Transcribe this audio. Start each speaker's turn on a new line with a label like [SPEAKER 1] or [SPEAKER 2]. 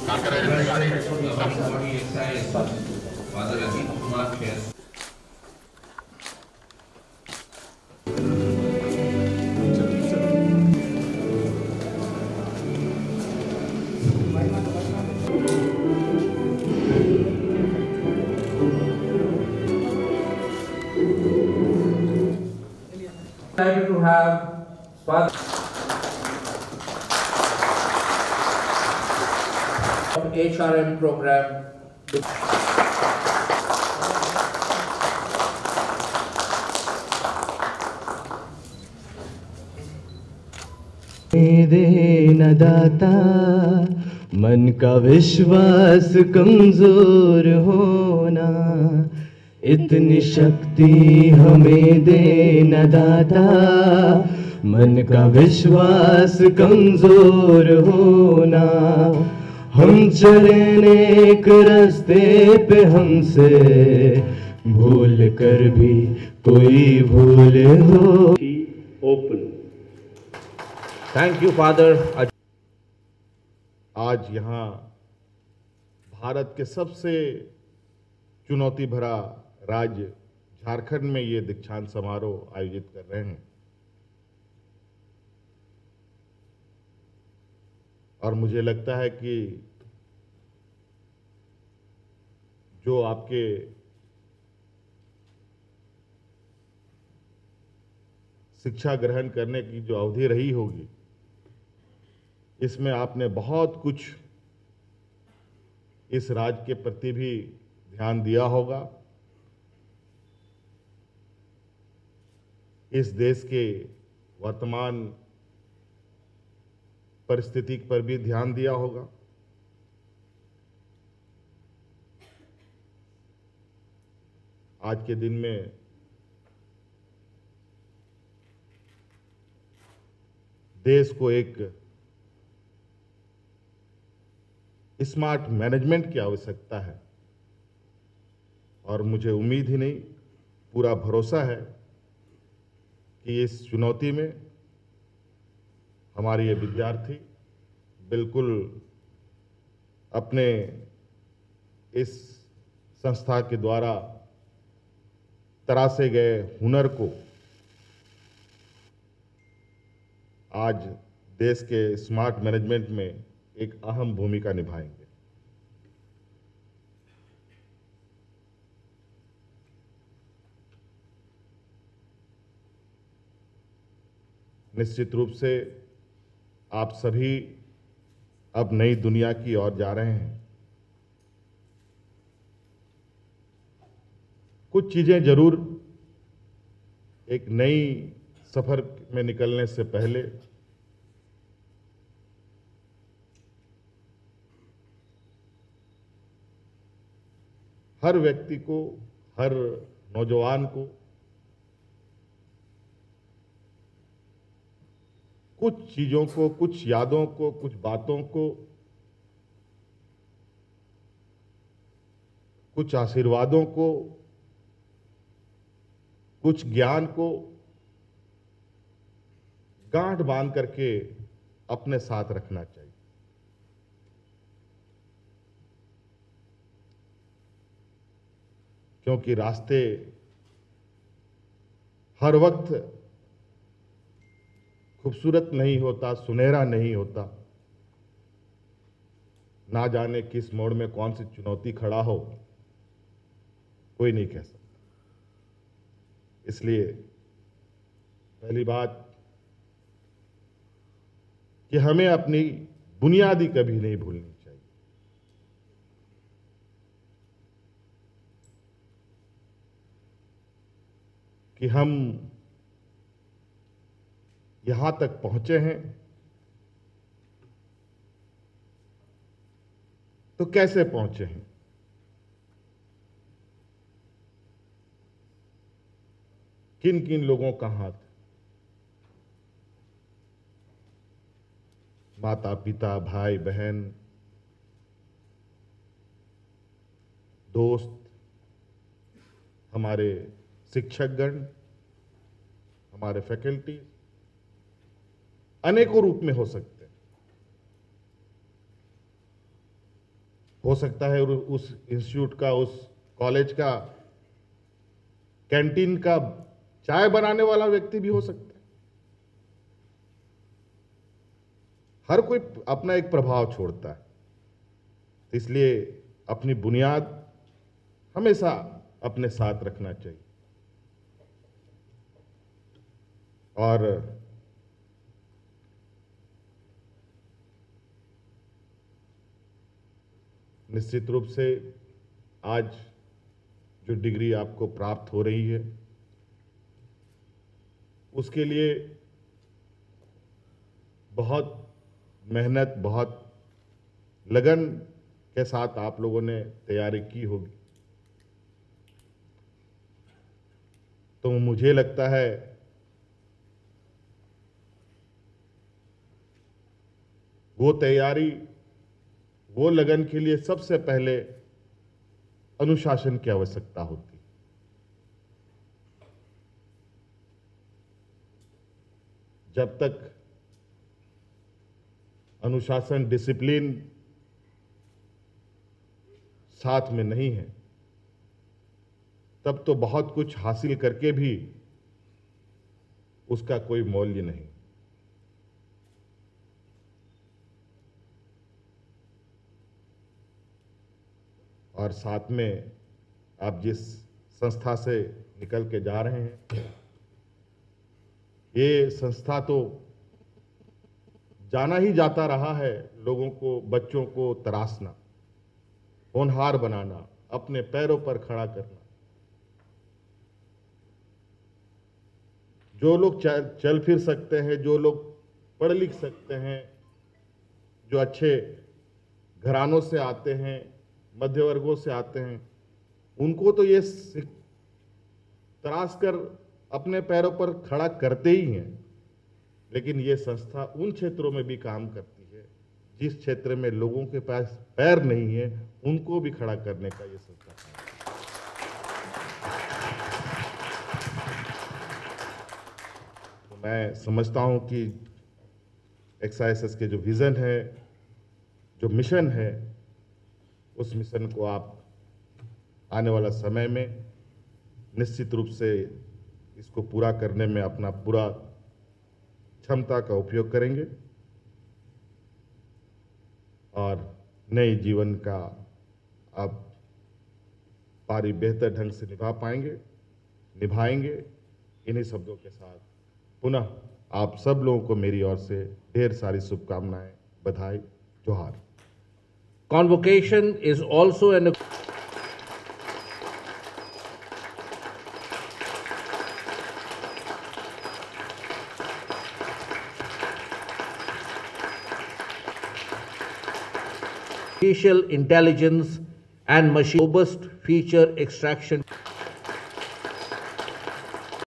[SPEAKER 1] Father Ajit Kumar Kher.
[SPEAKER 2] Excited to have Father of HRM program.
[SPEAKER 3] देना दाता मन का विश्वास कमजोर होना, इतनी शक्ति हमें देना दाता मन का विश्वास कमजोर होना। हम चले नेक रास्ते पे हमसे भूल कर भी कोई भूल हो।
[SPEAKER 4] ओपन। Thank you father. आज यहाँ भारत के सबसे चुनौती भरा राज्य झारखंड में ये दीक्षांत समारोह आयोजित कर रहे हैं और मुझे लगता है कि जो आपके शिक्षा ग्रहण करने की जो अवधि रही होगी, इसमें आपने बहुत कुछ इस राज्य के प्रति भी ध्यान दिया होगा, इस देश के वर्तमान परिस्थिति पर भी ध्यान दिया होगा। आज के दिन में देश को एक स्मार्ट मैनेजमेंट की आवश्यकता है और मुझे उम्मीद ही नहीं, पूरा भरोसा है कि इस चुनौती में हमारे ये विद्यार्थी बिल्कुल अपने इस संस्था के द्वारा तरासे गए हुनर को आज देश के स्मार्ट मैनेजमेंट में एक अहम भूमिका निभाएंगे। निश्चित रूप से आप सभी अब नई दुनिया की ओर जा रहे हैं। कुछ चीजें जरूर एक नई सफर में निकलने से पहले हर व्यक्ति को, हर नौजवान को कुछ चीजों को, कुछ यादों को, कुछ बातों को, कुछ आशीर्वादों को, कुछ ज्ञान को गांठ बांध करके अपने साथ रखना चाहिए। क्योंकि रास्ते हर वक्त खूबसूरत नहीं होता, सुनहरा नहीं होता। ना जाने किस मोड़ में कौन सी चुनौती खड़ा हो, कोई नहीं कह सकता। इसलिए पहली बात कि हमें अपनी बुनियादी कभी नहीं भूलनी चाहिए। कि हम यहां तक पहुंचे हैं तो कैसे पहुंचे हैं, किन किन लोगों का हाथ, माता पिता, भाई बहन, दोस्त, हमारे शिक्षकगण, हमारे फैकल्टी, अनेकों रूप में हो सकते हैं। हो सकता है उस इंस्टीट्यूट का, उस कॉलेज का कैंटीन का चाय बनाने वाला व्यक्ति भी हो सकता है। हर कोई अपना एक प्रभाव छोड़ता है, इसलिए अपनी बुनियाद हमेशा अपने साथ रखना चाहिए। और निश्चित रूप से आज जो डिग्री आपको प्राप्त हो रही है, उसके लिए बहुत मेहनत, बहुत लगन के साथ आप लोगों ने तैयारी की होगी। तो मुझे लगता है वो तैयारी, वो लगन के लिए सबसे पहले अनुशासन की आवश्यकता होती है। जब तक अनुशासन, डिसिप्लिन साथ में नहीं है, तब तो बहुत कुछ हासिल करके भी उसका कोई मूल्य नहीं। और साथ में आप जिस संस्था से निकल के जा रहे हैं, ये संस्था तो जाना ही जाता रहा है लोगों को, बच्चों को तराशना, होनहार बनाना, अपने पैरों पर खड़ा करना। जो लोग चल फिर सकते हैं, जो लोग पढ़ लिख सकते हैं, जो अच्छे घरानों से आते हैं, मध्य वर्गों से आते हैं, उनको तो ये तराश कर अपने पैरों पर खड़ा करते ही हैं। लेकिन ये संस्था उन क्षेत्रों में भी काम करती है जिस क्षेत्र में लोगों के पास पैर नहीं है, उनको भी खड़ा करने का ये संस्था काम करती है। तो मैं समझता हूं कि एक्सआईएसएस के जो विजन है, जो मिशन है, उस मिशन को आप आने वाला समय में निश्चित रूप से इसको पूरा करने में अपना पूरा क्षमता का उपयोग करेंगे और नए जीवन का आप पारी बेहतर ढंग से निभाएंगे। इन्हीं शब्दों के साथ पुनः आप सब लोगों को मेरी ओर से ढेर सारी शुभकामनाएं, बधाई, जोहार।
[SPEAKER 2] Convocation is also an artificial intelligence and machine robust feature extraction.